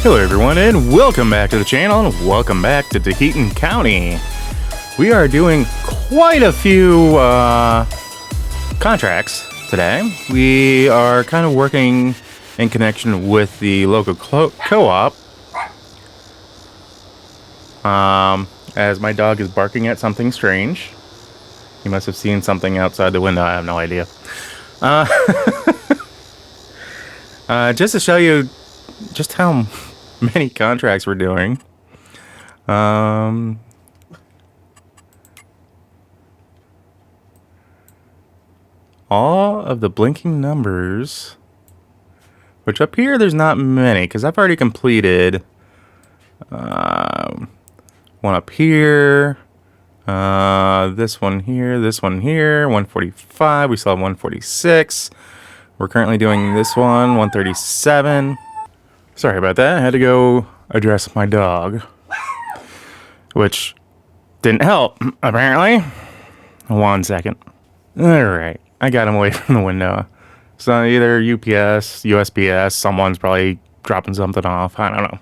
Hello everyone and welcome back to the channel and welcome back to Taheton County. We are doing quite a few contracts today. We are kind of working in connection with the local co-op. As my dog is barking at something strange. He must have seen something outside the window, I have no idea. Just to show you just how many contracts we're doing. All of the blinking numbers, which up here there's not many because I've already completed one up here, this one here, 145. We still have 146. We're currently doing this one, 137. Sorry about that. I had to go address my dog, which didn't help, apparently. 1 second. Alright, I got him away from the window. So either UPS, USPS, someone's probably dropping something off. I don't know.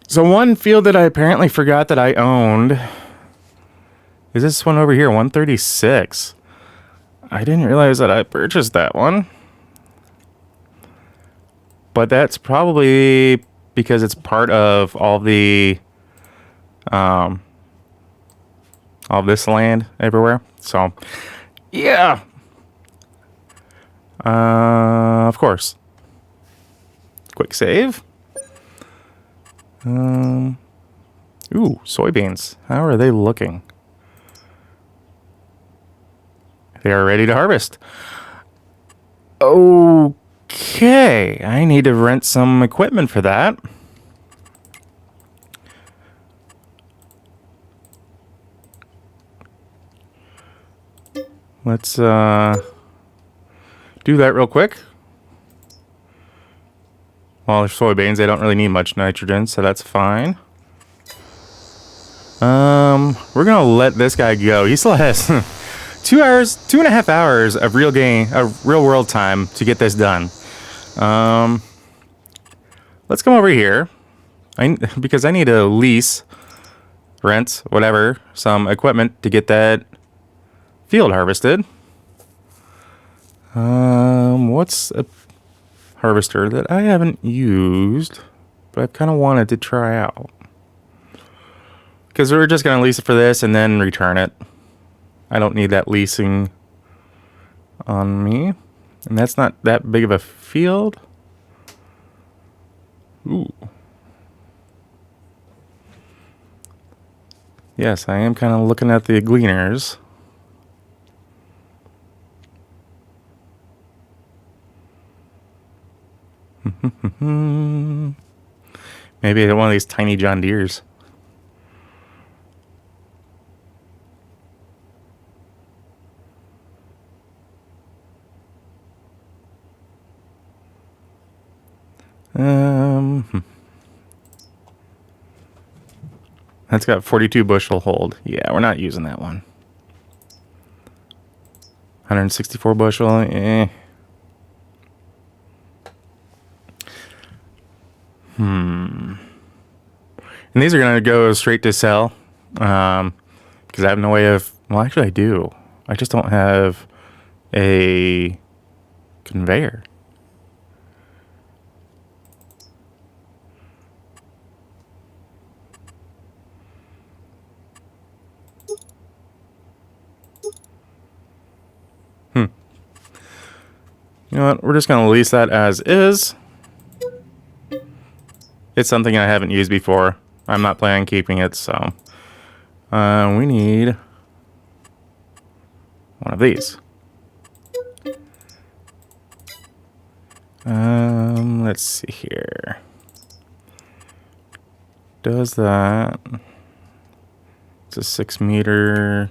So one field that I apparently forgot that I owned is this one over here, 136. I didn't realize that I purchased that one. But that's probably because it's part of all the, all this land everywhere. So, yeah. Of course. Quick save. Ooh, soybeans. How are they looking? They are ready to harvest. Okay, I need to rent some equipment for that. Let's do that real quick. Well, they're soybeans, they don't really need much nitrogen, so that's fine. We're gonna let this guy go. He still has 2.5 hours of real world time to get this done. Let's come over here. Because I need to lease, rent, whatever, some equipment to get that field harvested. What's a harvester that I haven't used, but I've kind of wanted to try out? Because we're just going to lease it for this and then return it. I don't need that leasing on me. And that's not that big of a field. Ooh. Yes, I am kind of looking at the gleaners. Maybe one of these tiny John Deeres. That's got 42 bushel hold. Yeah, we're not using that one. 164 bushel. Eh. And these are going to go straight to sell. Because I have no way of... Well, actually I do. I just don't have a conveyor. You know what? We're just going to lease that as is. It's something I haven't used before. I'm not planning on keeping it, so... we need one of these. Let's see here. Does that... It's a 6 meter...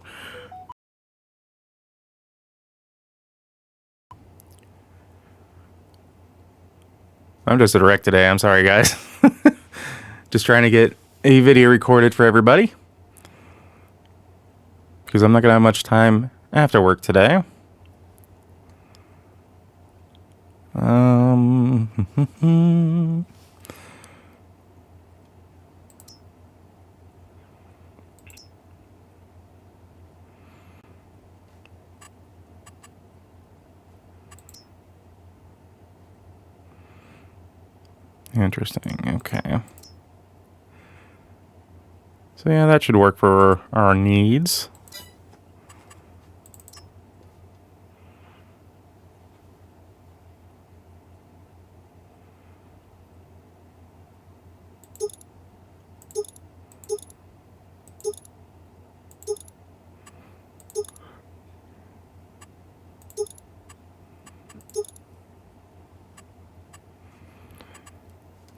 I'm just a wreck today. I'm sorry, guys. Just trying to get a video recorded for everybody. Because I'm not going to have much time after work today. Interesting. Okay. So yeah, that should work for our needs.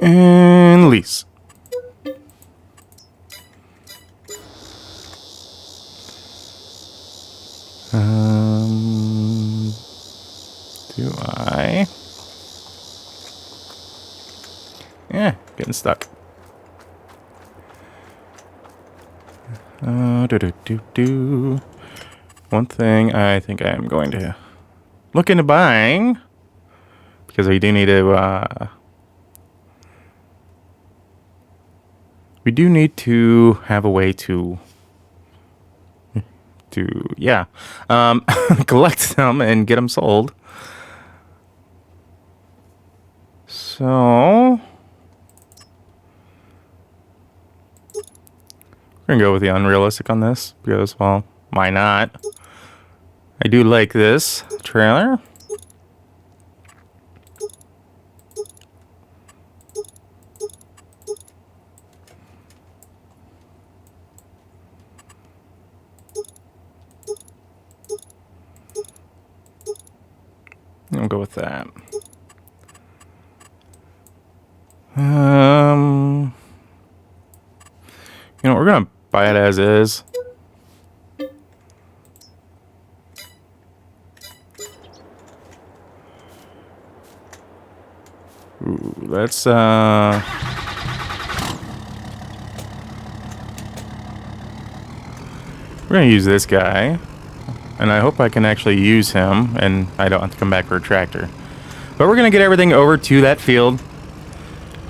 And lease. Do I? Yeah, getting stuck. One thing I think I am going to look into buying, because we do need to, have a way to yeah, collect them and get them sold. So we're gonna go with the unrealistic on this because, well, why not? I do like this trailer. I'll go with that. You know, we're gonna buy it as is. Ooh, let's we're gonna use this guy, and I hope I can actually use him, and I don't have to come back for a tractor. But we're gonna get everything over to that field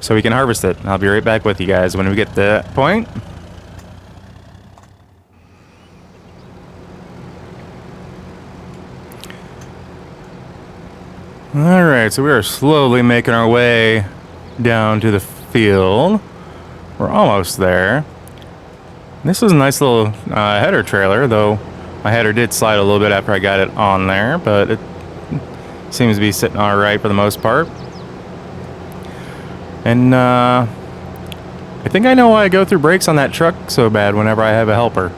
so we can harvest it. I'll be right back with you guys when we get to that point. Alright, so we are slowly making our way down to the field. We're almost there. This is a nice little header trailer, though my header did slide a little bit after I got it on there, but it seems to be sitting alright for the most part. And I think I know why I go through brakes on that truck so bad whenever I have a helper.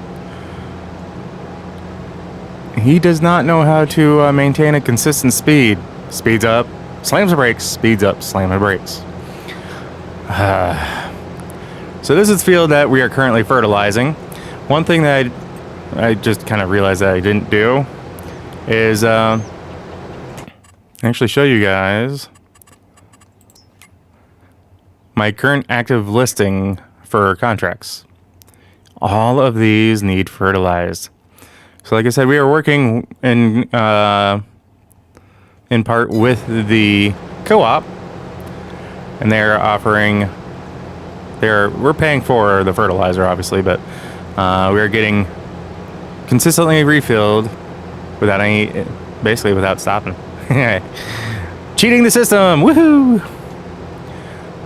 He does not know how to maintain a consistent speed. Speeds up, slams the brakes, speeds up, slams the brakes. So this is the field that we are currently fertilizing. One thing that I just kind of realized that I didn't do is actually show you guys my current active listing for contracts. All of these need fertilized. So like I said, we are working in part with the co-op, and they're offering, we're paying for the fertilizer obviously, but we're getting consistently refilled without basically without stopping. Cheating the system, woohoo!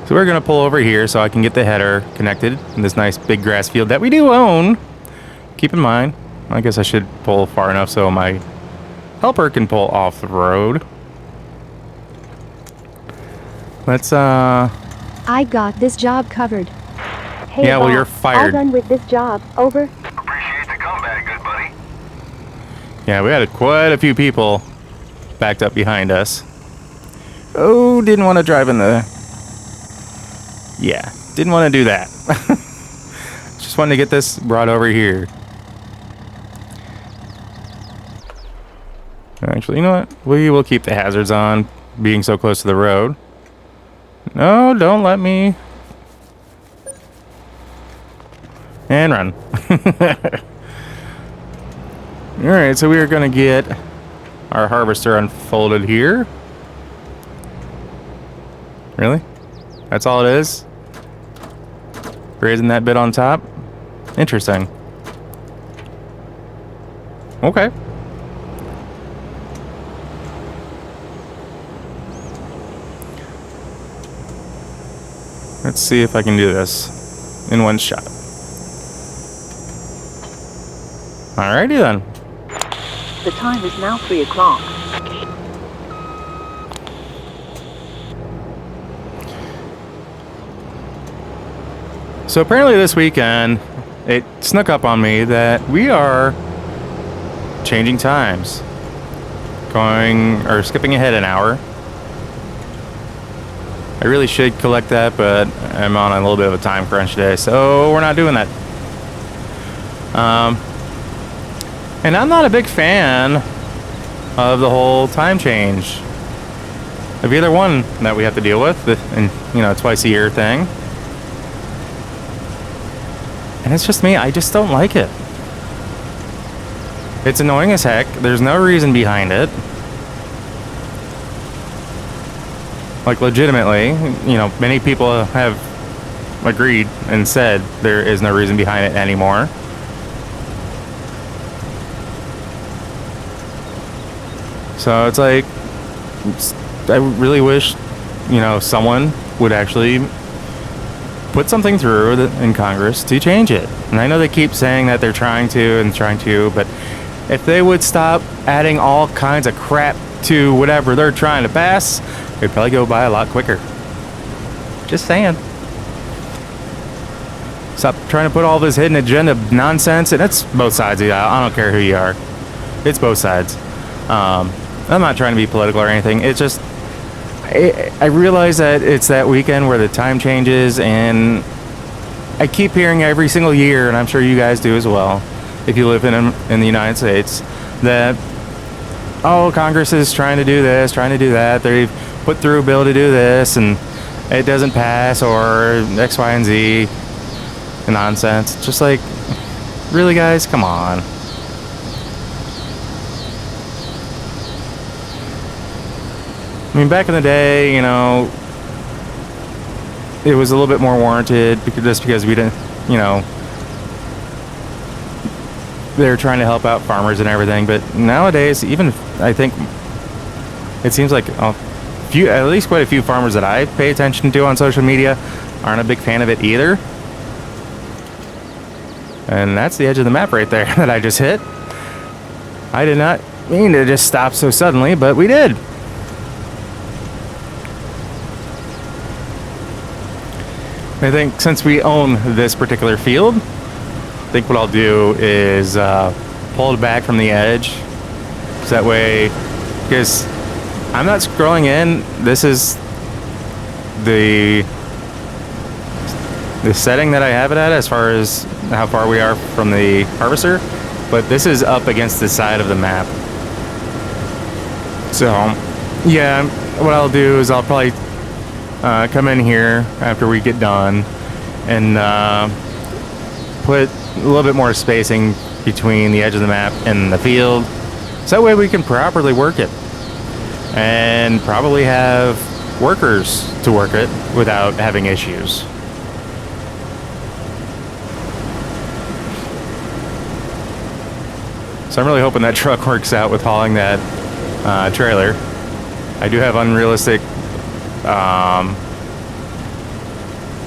So we're gonna pull over here so I can get the header connected in this nice big grass field that we do own. Keep in mind, I guess I should pull far enough so my helper can pull off the road. Let's I got this job covered. Hey, yeah, well, boss, you're fired. All done with this job. Over. Appreciate the comeback, good buddy. Yeah, we had quite a few people backed up behind us. Oh, didn't want to drive in the... Yeah, didn't want to do that. Just wanted to get this brought over here. Actually, you know what? We will keep the hazards on, being so close to the road. No, don't let me. And run. Alright, so we are going to get our harvester unfolded here. Really? That's all it is? Raising that bit on top? Interesting. Okay. Let's see if I can do this in one shot. Alrighty then. The time is now 3 o'clock. So apparently this weekend, it snuck up on me that we are changing times. Skipping ahead an hour. I really should collect that, but I'm on a little bit of a time crunch today, so we're not doing that. And I'm not a big fan of the whole time change of either one that we have to deal with, and twice a year thing. And it's just me, I just don't like it. It's annoying as heck. There's no reason behind it. Like, legitimately, many people have agreed and said there is no reason behind it anymore. So it's like, I really wish, someone would actually put something through in Congress to change it. And I know they keep saying that they're trying to, but if they would stop adding all kinds of crap to whatever they're trying to pass, it'd probably go by a lot quicker. Just saying. Stop trying to put all this hidden agenda nonsense, and it's both sides of the aisle. I don't care who you are. It's both sides. I'm not trying to be political or anything. It's just, I realize that it's that weekend where the time changes, and I keep hearing every single year, and I'm sure you guys do as well, if you live in the United States, that, Congress is trying to do this, trying to do that. They've put through a bill to do this, and it doesn't pass, or X, Y, and Z nonsense. It's just like, really, guys? Come on. I mean, back in the day, it was a little bit more warranted just because we didn't, they were trying to help out farmers and everything. But nowadays, even I think it seems like at least quite a few farmers that I pay attention to on social media aren't a big fan of it either. And that's the edge of the map right there that I just hit. I did not mean to just stop so suddenly, but we did. I think since we own this particular field, I think what I'll do is pull it back from the edge. So that way, because I'm not scrolling in, this is the setting that I have it at as far as how far we are from the harvester, but this is up against the side of the map. So, yeah, what I'll do is I'll probably come in here after we get done and put a little bit more spacing between the edge of the map and the field, so that way we can properly work it and probably have workers to work it without having issues. So I'm really hoping that truck works out with hauling that trailer. I do have unrealistic.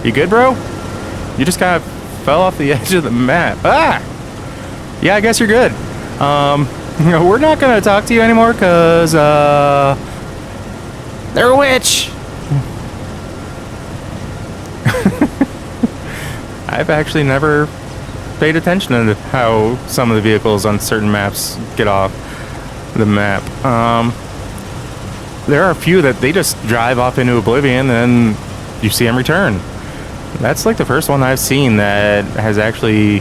You good, bro? You just kind of fell off the edge of the map. Yeah, I guess you're good. We're not gonna talk to you anymore because they're a witch. I've actually never paid attention to how some of the vehicles on certain maps get off the map. There are a few that they just drive off into oblivion and you see them return. That's like the first one I've seen that has actually,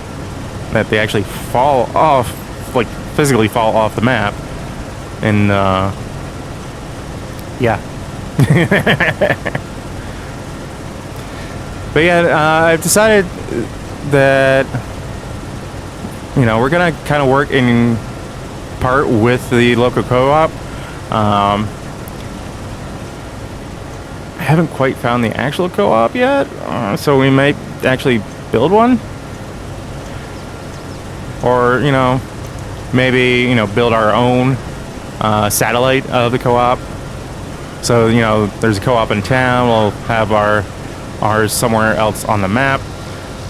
that they actually fall off, like physically fall off the map. And yeah. But yeah, I've decided that, we're gonna kind of work in part with the local co-op. I haven't quite found the actual co-op yet, so we might actually build one, or maybe build our own satellite of the co-op. So there's a co-op in town. We'll have our ours somewhere else on the map.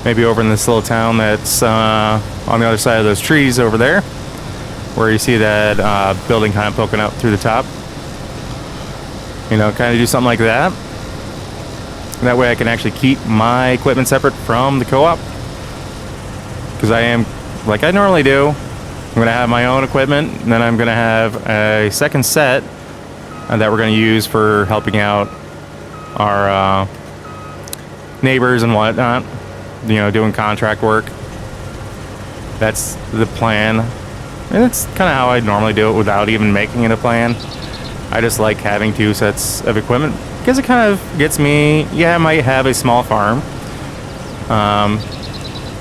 Maybe over in this little town that's on the other side of those trees over there, where you see that building kind of poking out through the top. You know, kind of do something like that. That way I can actually keep my equipment separate from the co-op. Because I am, like I normally do, I'm going to have my own equipment, and then I'm going to have a second set that we're going to use for helping out our neighbors and whatnot. You know, doing contract work. That's the plan. And it's kind of how I normally do it without even making it a plan. I just like having 2 sets of equipment because it kind of gets me, yeah, I might have a small farm.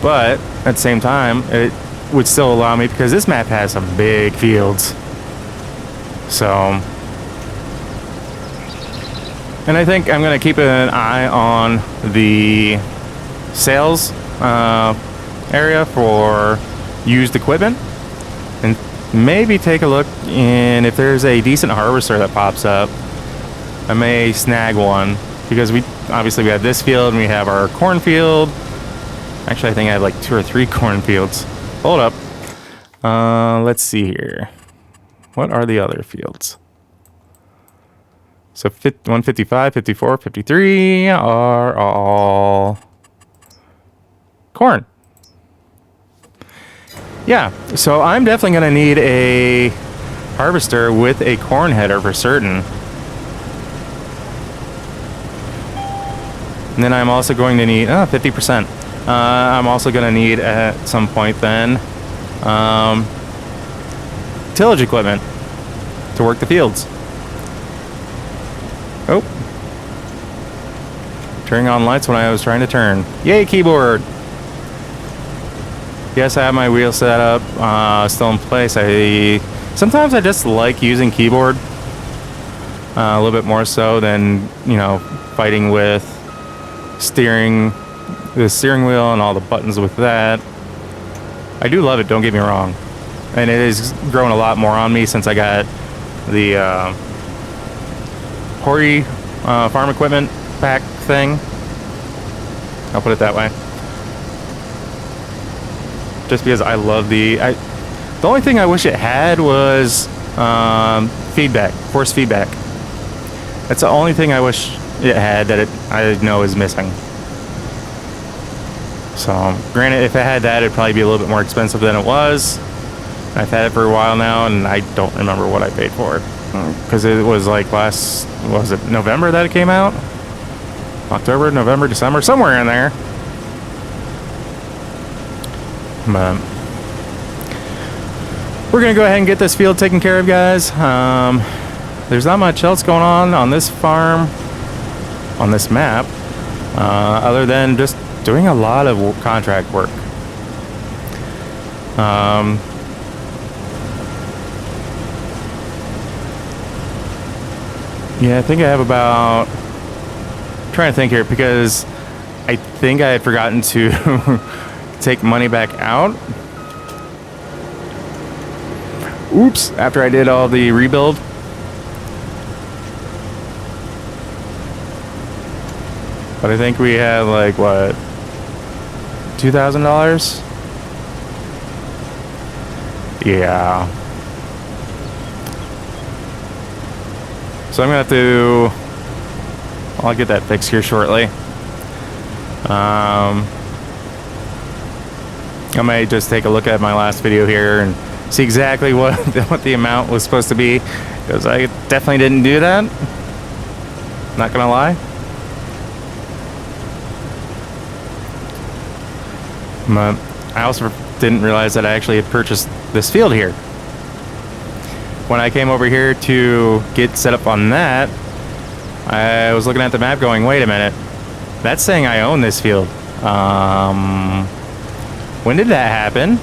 But at the same time, it would still allow me, because this map has some big fields. So, and I think I'm going to keep an eye on the sales area for used equipment, and maybe take a look in if there's a decent harvester that pops up. I may snag one, because we obviously we have this field and we have our cornfield. Actually, I think I have like 2 or 3 cornfields. Hold up. Let's see here. What are the other fields? So 155, 54, 53 are all corn. Yeah, so I'm definitely going to need a harvester with a corn header for certain. And then I'm also going to need 50%. I'm also going to need at some point then tillage equipment to work the fields. Oh. Turning on lights when I was trying to turn. Yay, keyboard! Yes, I have my wheel set up, still in place. Sometimes I just like using keyboard a little bit more so than, you know, fighting with the steering wheel and all the buttons with that. I do love it, don't get me wrong. And it has grown a lot more on me since I got the Hori farm equipment pack thing. I'll put it that way. Just because I love the only thing I wish it had was feedback, force feedback. That's the only thing I wish it had that I know is missing. So, granted, if it had that, it'd probably be a little bit more expensive than it was. I've had it for a while now, and I don't remember what I paid for it. Because it was like was it November that it came out? October, November, December, somewhere in there. But we're going to go ahead and get this field taken care of, guys. There's not much else going on this farm, on this map, other than just doing a lot of contract work. Yeah, I think I have about... I'm trying to think here, because I think I had forgotten to take money back out. Oops, after I did all the rebuild. But I think we had like, what, $2,000? Yeah. So I'm gonna have to... I'll get that fixed here shortly. I might just take a look at my last video here and see exactly what the amount was supposed to be, because I definitely didn't do that. Not gonna lie. But I also didn't realize that I actually had purchased this field here. When I came over here to get set up on that, I was looking at the map going, wait a minute, that's saying I own this field. When did that happen?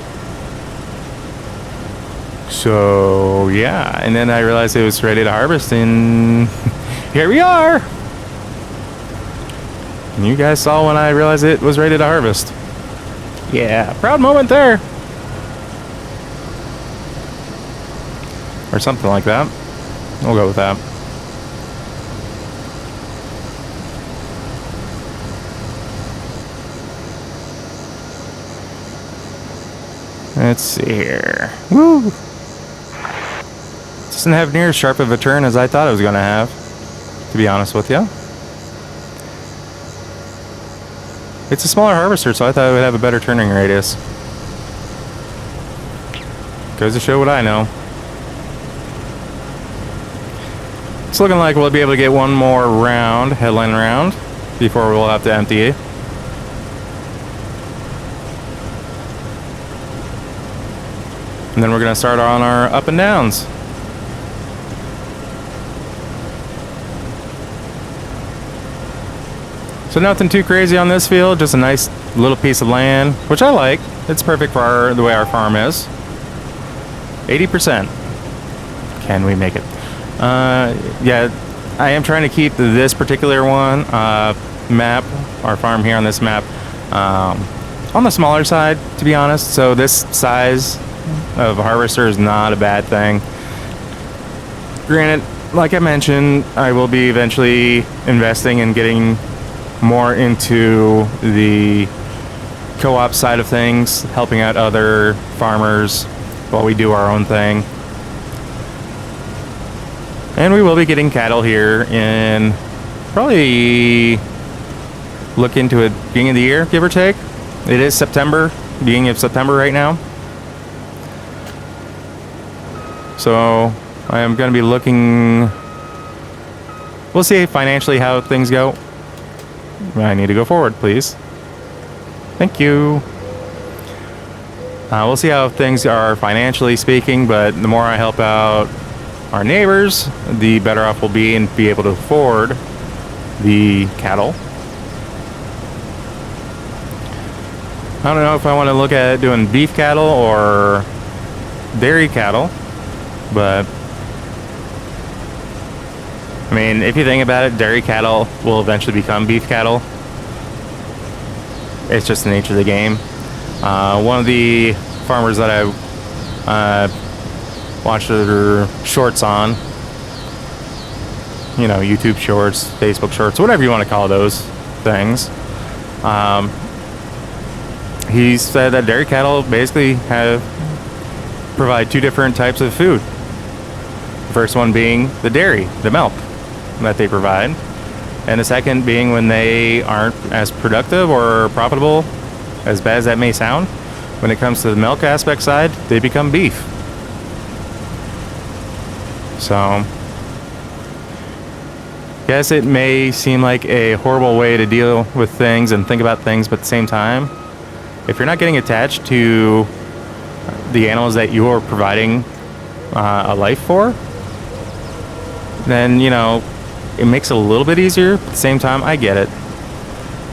So yeah, and then I realized it was ready to harvest, and here we are. And you guys saw when I realized it was ready to harvest. Yeah, proud moment there. Or something like that. We'll go with that. Let's see here. Woo! Doesn't have near as sharp of a turn as I thought it was going to have, to be honest with you. It's a smaller harvester, so I thought it would have a better turning radius. Goes to show what I know. It's looking like we'll be able to get one more round, headline round, before we'll have to empty it. And then we're going to start on our up and downs. So nothing too crazy on this field, just a nice little piece of land, which I like. It's perfect for the way our farm is. 80%. Can we make it? Yeah, I am trying to keep this particular one map, our farm here on this map, on the smaller side, to be honest. So this size of harvester is not a bad thing. Granted, like I mentioned, I will be eventually investing in getting more into the co-op side of things, helping out other farmers while we do our own thing. And we will be getting cattle here in probably look into it beginning of the year, give or take. It is September, beginning of September right now. So I am going to be looking, we'll see financially how things go. I need to go forward, please. Thank you. We'll see how things are financially speaking, but the more I help out our neighbors, the better off we'll be and be able to afford the cattle. I don't know if I want to look at doing beef cattle or dairy cattle, but I mean, if you think about it, dairy cattle will eventually become beef cattle. It's just the nature of the game. One of the farmers that I watched their shorts on, you know, YouTube shorts, Facebook shorts, whatever you want to call those things, he said that dairy cattle basically provide two different types of food. The first one being the dairy, the milk that they provide, and the second being when they aren't as productive or profitable, as bad as that may sound, when it comes to the milk aspect side, they become beef. So yes, it may seem like a horrible way to deal with things and think about things, but at the same time, if you're not getting attached to the animals that you are providing a life for, then, you know, it makes it a little bit easier. At the same time, I get it.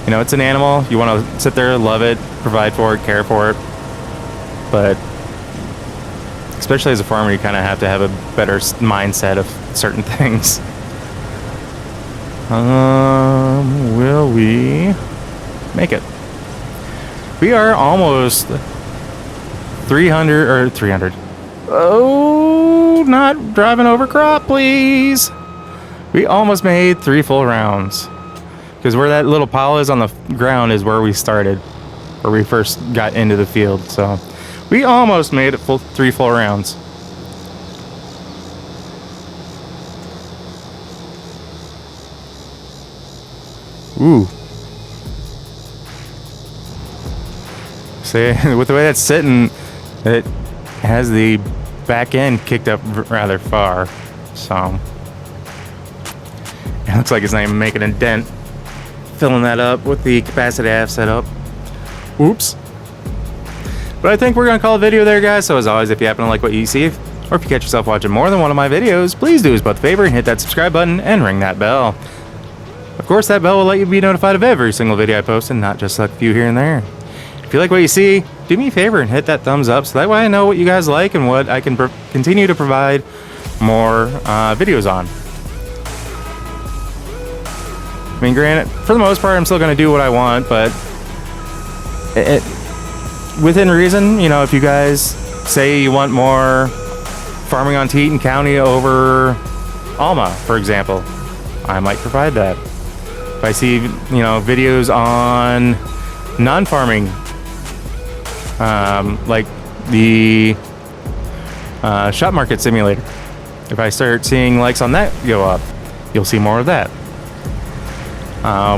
You know, it's an animal. You want to sit there, love it, provide for it, care for it. But especially as a farmer, you kind of have to have a better mindset of certain things. Will we make it? We are almost 300. Oh, not driving over crop, please. We almost made 3 full rounds. Because where that little pile is on the ground is where we started, where we first got into the field. So we almost made it 3 full rounds. Ooh. See, with the way that's sitting, it has the back end kicked up rather far. So it looks like it's not even making a dent. Filling that up with the capacity I have set up. Oops. But I think we're going to call a video there, guys. So as always, if you happen to like what you see, or if you catch yourself watching more than one of my videos, please do us both a favor and hit that subscribe button and ring that bell. Of course, that bell will let you be notified of every single video I post and not just like a few here and there. If you like what you see, do me a favor and hit that thumbs up so that way I know what you guys like and what I can continue to provide more videos on. I mean, granted, for the most part, I'm still going to do what I want, but within reason, you know, if you guys say you want more farming on Taheton County over Alma, for example, I might provide that. If I see, you know, videos on non-farming, like the shop market simulator. If I start seeing likes on that go up, you'll see more of that. I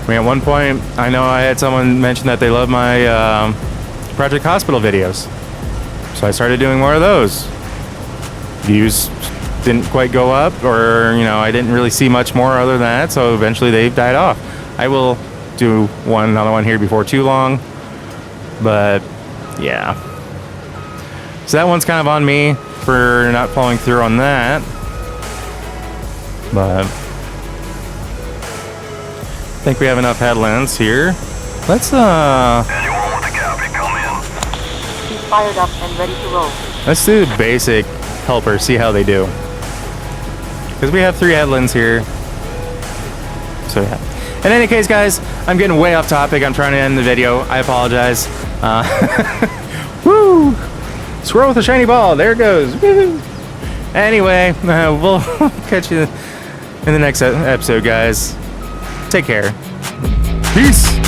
mean, at one point, I know I had someone mention that they love my Project Hospital videos. So I started doing more of those. Views didn't quite go up, or, you know, I didn't really see much more other than that, so eventually they've died off. I will do another one here before too long, but yeah. So that one's kind of on me for not following through on that. But I think we have enough headlands here. Let's Anyone with a copy, come in. He's fired up and ready to roll. let's do basic helper, see how they do. Because we have 3 headlands here. So yeah. In any case, guys, I'm getting way off topic. I'm trying to end the video. I apologize. Woo! Squirrel with a shiny ball. There it goes. Woo! Anyway, we'll catch you in the next episode, guys. Take care. Peace!